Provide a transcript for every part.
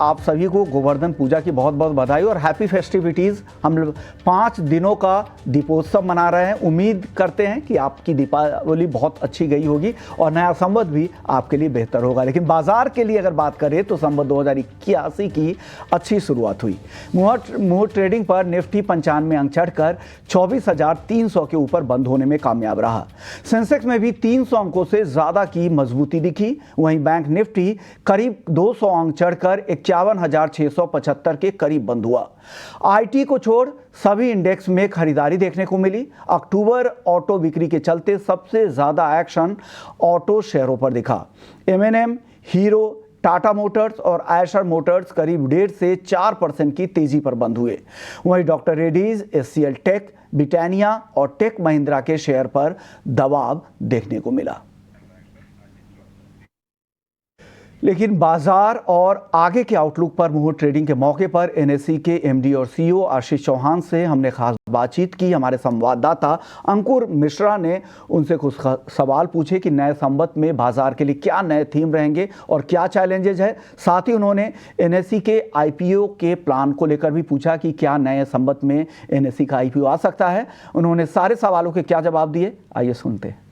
आप सभी को गोवर्धन पूजा की बहुत बहुत बधाई और हैप्पी फेस्टिविटीज़। हम लोग 5 दिनों का दीपोत्सव मना रहे हैं। उम्मीद करते हैं कि आपकी दीपावली बहुत अच्छी गई होगी और नया संवत भी आपके लिए बेहतर होगा। लेकिन बाजार के लिए अगर बात करें तो संवत 2081 की अच्छी शुरुआत हुई। मुहूर्त ट्रेडिंग पर निफ्टी 95 अंक चढ़कर 24,300 के ऊपर बंद होने में कामयाब रहा। सेंसेक्स में भी 300 अंकों से ज़्यादा की मजबूती दिखी। वहीं बैंक निफ्टी करीब 200 अंक चढ़कर 51,675 के करीब बंद हुआ। आईटी को छोड़ सभी इंडेक्स में खरीदारी देखने को मिली। अक्टूबर ऑटो बिक्री के चलते सबसे ज्यादा एक्शन ऑटो शेयरों पर दिखा। एमएनएम, हीरो, टाटा मोटर्स और आयशर मोटर्स करीब 1.5 से 4% की तेजी पर बंद हुए। वहीं doctor Reddy's, HCL tech, Britannia और टेक महिंद्रा के शेयर पर दबाव देखने को मिला। लेकिन बाजार और आगे के आउटलुक पर मुहूर्त ट्रेडिंग के मौके पर एनएसई के एमडी और सीईओ आशीष चौहान से हमने खास बातचीत की। हमारे संवाददाता अंकुर मिश्रा ने उनसे कुछ सवाल पूछे कि नए संवत में बाजार के लिए क्या नए थीम रहेंगे और क्या चैलेंजेज है। साथ ही उन्होंने एनएसई के आईपीओ के प्लान को लेकर भी पूछा कि क्या नए संवत में एनएसई का आईपीओ आ सकता है। उन्होंने सारे सवालों के क्या जवाब दिए, आइए सुनते हैं।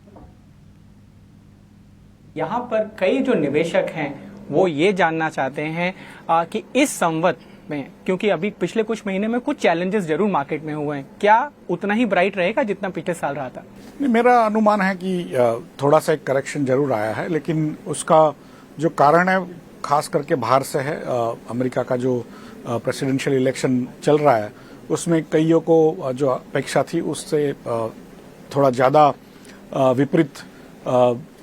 यहाँ पर कई जो निवेशक हैं वो ये जानना चाहते हैं कि इस संवत में, क्योंकि अभी पिछले कुछ महीने में कुछ चैलेंजेस जरूर मार्केट में हुए हैं, क्या उतना ही ब्राइट रहेगा जितना पिछले साल रहा था? मेरा अनुमान है कि थोड़ा सा एक करेक्शन जरूर आया है, लेकिन उसका जो कारण है खास करके बाहर से है। अमेरिका का जो प्रेसिडेंशियल इलेक्शन चल रहा है उसमें कईयों को जो अपेक्षा थी उससे थोड़ा ज्यादा विपरीत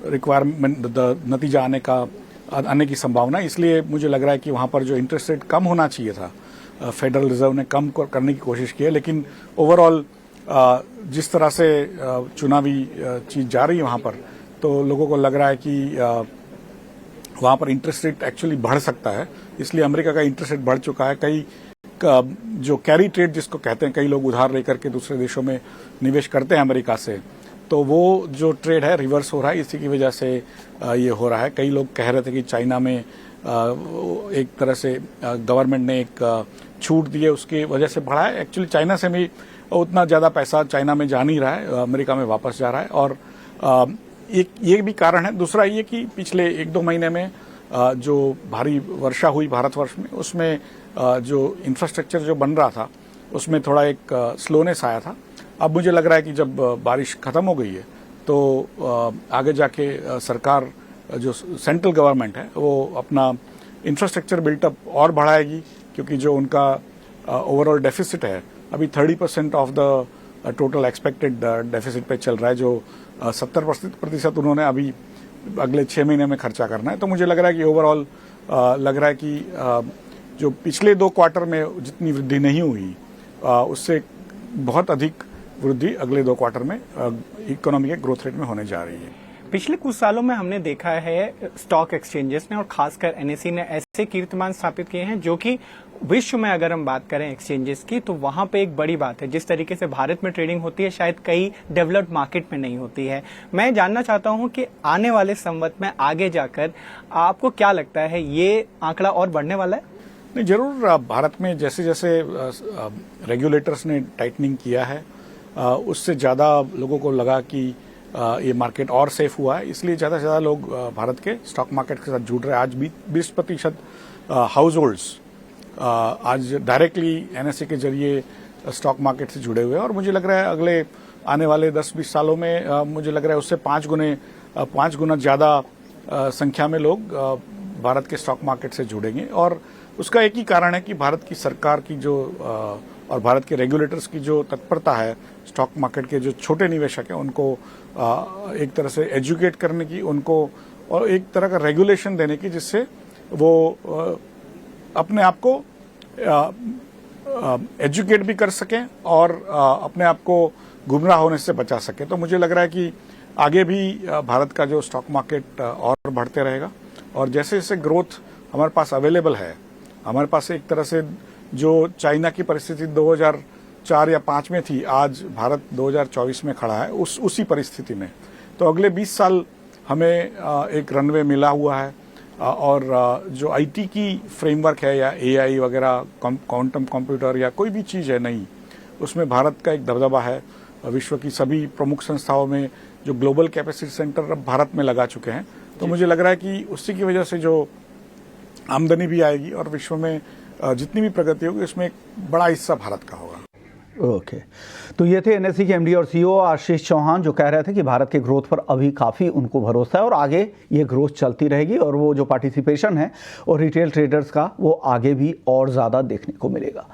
रिक्वायरमेंट नतीजा आने की संभावना, इसलिए मुझे लग रहा है कि वहां पर जो इंटरेस्ट रेट कम होना चाहिए था फेडरल रिजर्व ने कम करने की कोशिश की है। लेकिन ओवरऑल जिस तरह से चुनावी चीज जा रही है वहां पर, तो लोगों को लग रहा है कि वहां पर इंटरेस्ट रेट एक्चुअली बढ़ सकता है। इसलिए अमेरिका का इंटरेस्ट रेट बढ़ चुका है। कई जो कैरी ट्रेड जिसको कहते हैं, कई लोग उधार लेकर के दूसरे देशों में निवेश करते हैं अमेरिका से, तो वो जो ट्रेड है रिवर्स हो रहा है। इसी की वजह से ये हो रहा है। कई लोग कह रहे थे कि चाइना में एक तरह से गवर्नमेंट ने एक छूट दी है, उसकी वजह से बढ़ा है। एक्चुअली चाइना से भी उतना ज्यादा पैसा चाइना में जा नहीं रहा है, अमेरिका में वापस जा रहा है। और एक ये भी कारण है। दूसरा ये कि पिछले 1-2 महीने में जो भारी वर्षा हुई भारतवर्ष में, उसमें जो इंफ्रास्ट्रक्चर जो बन रहा था उसमें थोड़ा एक स्लोनेस आया था। अब मुझे लग रहा है कि जब बारिश खत्म हो गई है तो आगे जाके सरकार, जो सेंट्रल गवर्नमेंट है, वो अपना इंफ्रास्ट्रक्चर बिल्टअप और बढ़ाएगी, क्योंकि जो उनका ओवरऑल डेफिसिट है अभी 30% of the total expected deficit पे चल रहा है, जो 70% उन्होंने अभी अगले 6 महीने में खर्चा करना है। तो मुझे लग रहा है कि ओवरऑल लग रहा है कि जो पिछले 2 क्वार्टर में जितनी वृद्धि नहीं हुई उससे बहुत अधिक वृद्धि अगले 2 क्वार्टर में इकोनॉमी के ग्रोथ रेट में होने जा रही है। पिछले कुछ सालों में हमने देखा है स्टॉक एक्सचेंजेस ने और खासकर एनएसई ने ऐसे कीर्तिमान स्थापित किए हैं जो कि विश्व में अगर हम बात करें एक्सचेंजेस की, तो वहां पे एक बड़ी बात है। जिस तरीके से भारत में ट्रेडिंग होती है शायद कई डेवलप्ड मार्केट में नहीं होती है। मैं जानना चाहता हूं कि आने वाले संवत में आगे जाकर आपको क्या लगता है, ये आंकड़ा और बढ़ने वाला है? नहीं, जरूर। भारत में जैसे जैसे रेगुलेटर्स ने टाइटनिंग किया है उससे ज्यादा लोगों को लगा कि ये मार्केट और सेफ हुआ है, इसलिए ज्यादा से ज्यादा लोग भारत के स्टॉक मार्केट के साथ जुड़ रहे हैं। आज 20% हाउस होल्ड्स आज डायरेक्टली एनएसई के जरिए स्टॉक मार्केट से जुड़े हुए हैं। और मुझे लग रहा है अगले आने वाले 10-20 सालों में मुझे लग रहा है उससे 5 गुना ज्यादा संख्या में लोग भारत के स्टॉक मार्केट से जुड़ेंगे। और उसका एक ही कारण है कि भारत की सरकार की जो और भारत के रेगुलेटर्स की जो तत्परता है, स्टॉक मार्केट के जो छोटे निवेशक हैं उनको एक तरह से एजुकेट करने की, उनको और एक तरह का रेगुलेशन देने की, जिससे वो अपने आप को एजुकेट भी कर सकें और अपने आप को गुमराह होने से बचा सकें। तो मुझे लग रहा है कि आगे भी भारत का जो स्टॉक मार्केट और बढ़ते रहेगा। और जैसे जैसे ग्रोथ हमारे पास अवेलेबल है, हमारे पास एक तरह से जो चाइना की परिस्थिति 2004 या 5 में थी, आज भारत 2024 में खड़ा है उसी परिस्थिति में। तो अगले 20 साल हमें एक रनवे मिला हुआ है। और जो आईटी की फ्रेमवर्क है या एआई वगैरह क्वांटम कंप्यूटर या कोई भी चीज़ है नई, उसमें भारत का एक दबदबा है। विश्व की सभी प्रमुख संस्थाओं में जो ग्लोबल कैपेसिटी सेंटर अब भारत में लगा चुके हैं, तो मुझे लग रहा है कि उसी की वजह से जो आमदनी भी आएगी और विश्व में जितनी भी प्रगति होगी उसमें एक बड़ा हिस्सा भारत का होगा। ओके, तो ये थे एनएससी के एमडी और सीईओ आशीष चौहान, जो कह रहे थे कि भारत के ग्रोथ पर अभी काफ़ी उनको भरोसा है और आगे ये ग्रोथ चलती रहेगी और वो जो पार्टिसिपेशन है और रिटेल ट्रेडर्स का वो आगे भी और ज़्यादा देखने को मिलेगा।